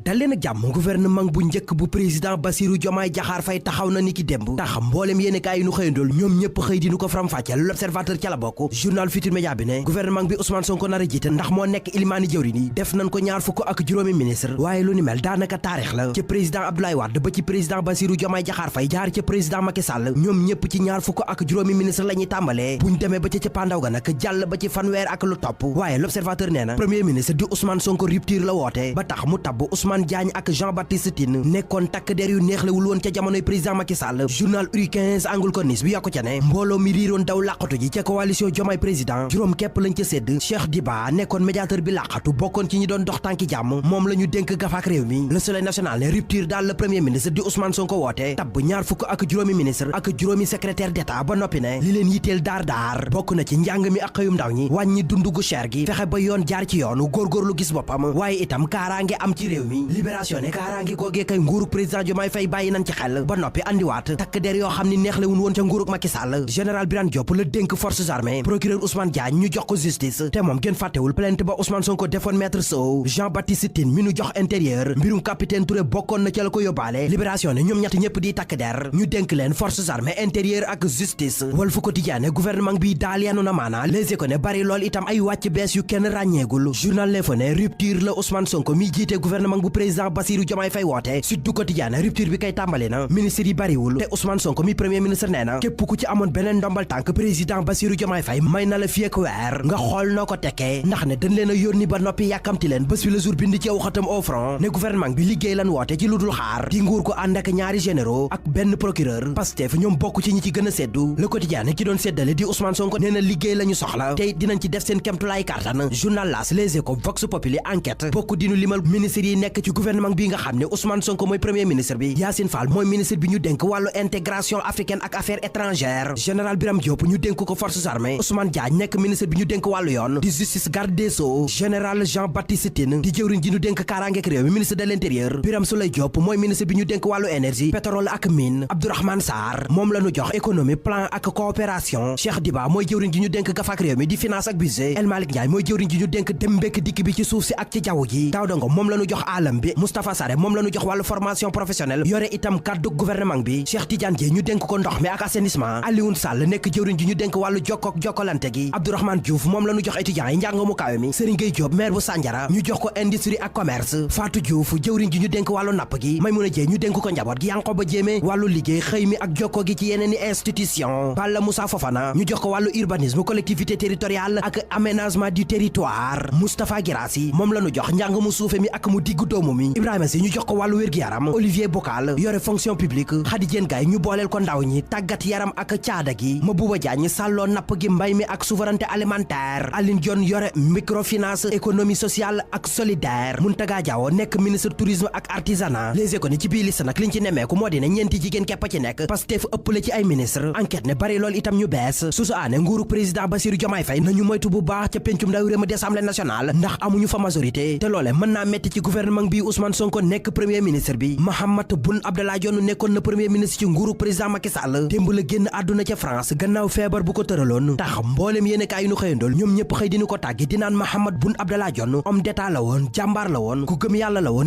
daleen ak jàmm gouvernement bu njëkk bu président Bassirou Diomaye Diakhar Faye taxaw na niki démb tax mboolem yéenekaay yi nu xëyandool ñoom ñëpp xëy di nu ko faram-fàcceel l'observateur ca la bokk journal Futurs Médias bi ne gouvernement bi Ousmane Sonko nar a jiite ndax moo nekk ilimaani jëwriñ yi def nañ ko ñaar fukk ak juróomi ministre waaye lu ni mel daanaka taarix la ci président Abdoulaye Wade ba ci président Bassirou Diomaye Diakhar Faye jaar ci président Macky Sall ñoom ñëpp ci ñaar fukk ak juróomi ministre la ñuy tàmbalee buñ demee ba ca pandaw ga nag jàll ba ci fanweer ak lu topp waaye l'observateur nee na premier ministre di Ousmane Sonko rupture la woote ba tax mu tabb Ousmane Diagne ak Jean-Baptiste Tine nekkoon takk der yu neexlewul woon ca jamonoy président Macky Sall journal Revue 15 angul corniche bi yokku ca ne mbooloo mi riiroon daw làqatu ji ca coalition Diomaye président juróom képp lañ ca sédd Cheikh Diba nekkoon médiateur bi làqatu bokkoon ci ñi doon dox tànki jàmm moom la ñu dénk gafaak réew mi le soleil national ne rupture daal le premier ministre di Ousmane Sonko woote tabb ñaar fukk ak juróomi ministre ak juróomi secrétaire d'état ba noppi ne li leen yitteel daar bokk na ci njàng mi ak xëyum ndaw ñi wàññi dundu gu cher gi fexe ba yoon jaar ci yoonu góorgóorlu gis boppam waaye itam kaaraange am ci réew mi libération ne kaaraange googee kay nguurug président Diomaye Faye bàyyi nañ ci xel ba noppi andiwaat takk der yoo xam ni neexlewun woon ca nguurug Macky Sall général Birane Diop la dénk forces armées procureur Ousmane Diagne ñu jox ko justice te moom gën fàttewul plainte ba Ousmane Sonko defoon maître Sow Jean-Baptiste Tine mi nu jox intérieur mbirum capitaine Touré bokkoon na ca la ko yóbbaale libération ne ñoom ñett ñëpp di takk der ñu dénk leen forces armées intérieur ak justice Walf Quotidien ne gouvernement bi daal yanu na maana Les Échos ne bari lool itam ay wàcc bees yu kenn ràññeegul journal L'Info ne rupture la Ousmane Sonko mi jiite gouvernement bu président Bassirou Diomaye Faye woote Sud du Quotidien rupture bi kay tàmbali na ministre yi bariwul te Ousmane Sonko mi premier ministre nee na képp ku ci amoon beneen ndombal tànk président Bassirou Diomaye Faye may na la fii ak weer nga xool noo ko tekkee ndax ne dañ leen a yónni ba noppi yàkkamti leen bés bi le jour bind ci aw xatam au front ne gouvernement bi liggéey lan woote ci lu dul xaar di nguur ko ànd ak ñaari généraux ak benn procureur Pastef ñoom bokk ci ñi ci gën a seddu Le Quotidien ki doon seddale di Ousmane Sonko nee na liggéey la ñu soxla tey dinañ ci def seen kemtulaay kàttan journal L'As Les Échos Vox Populi Enquête bokk dinu limal ministre yi nekk ci gouvernement bi nga xam ne Ousmane Sonko mooy premier ministre bi Yassine Fall mooy ministre bi ñu dénk wàllu intégration africaine ak affaires étrangères général Birame Diop ñu dénk ko forces armées Ousmane Diagne nekk ministre bi ñu dénk wàllu yoon di justice garde des sceaux général Jean-Baptiste Tine di jëwriñ ji ñu dénk kaaraangeek réew mi ministre de l'intérieur Birame Souleye Diop mooy ministre bi ñu dénk wàllu énergie pétrole ak mine Abdourahmane Sarr moom la ñu jox économie plan ak coopération Cheikh Diba mooy jëwriñ ji ñu dénk gafaak réew mi di finance ak budget El Malick Ndiaye mooy jëwriñ ji ñu dénk dem mbékk dikk bi ci suuf si ak ci jaww ji Daouda Ngom moom la ñu jox alam bi Moustapha Sarré moom la ñu jox wàllu formation professionnelle yore itam kàddu gouvernement bi Cheikh Tidiane Dièye ñu dénk ko ndox mi ak assainissement Alioune Sall nekk jëwriñ ji ñu dénk wàllu jokkook jokkalante gi Abdourahmane Diouf moom la ñu jox étudiants yi njàng mu kawe mi Serigne Gueye Diop maire bu Sandiara ñu jox ko industrie ak commerce Fatou Diouf jëwriñ ji ñu dénk wàllu napp gi Maymouna Dièye ñu dénk ko njaboot gi Yankoba Diémé wàllu liggéey xëy mi ak jokko gi ci yeneen i institution Balla Moussa Fofana ñu jox ko wàllu urbanisme collectivité territoriale ak aménagement du territoire Moustapha Guirassy moom la ñu jox njàng mu suufe mi ak mu diggu doomu mi Ibrahima Sy ñu jox ko wàllu wér-gi-yaram Olivier Bocal yore fonction publique Khady Diène Gaye ñu booleel ko ndaw ñi tàggat yaram ak caada gi Mabouba Diagne sàlloo napp gi mbay mi ak souveraineté alimentaire Aline Dione yore microfinance économie sociale ak solidaire Mountaga Diaw nekk ministre tourisme ak artisanat Les Échos ci biir liste nag liñ ci nemmeeku moo di ne ñeenti jigéen képp ci nekk Pastef ëppale ci ay ministre enquête ne bari lool itam ñu bees susu aane nguuru président Bassirou Diomaye Faye nañu moytu bu baax ca pencum ndaw réew mi di Assemblée nationale ndax amuñu fa majorité te loole mën naa metti ci gouvernement bi Ousmane Sonko nekk premier ministre bi Mahammed Boun Abdallah Dionne nekkoon na premier ministre ci nguuru président Macky Sall démb la génn àdduna ca France gannaaw feebar bu ko tëraloon tax mboolem yéenekaay yu ñu xëyandool ñoom ñëpp xëy dinu ko tàggi di naan Mahammed Boun Abdallah Dionne homme d'état la woon jàmbaar la woon ku gëm yàlla la woon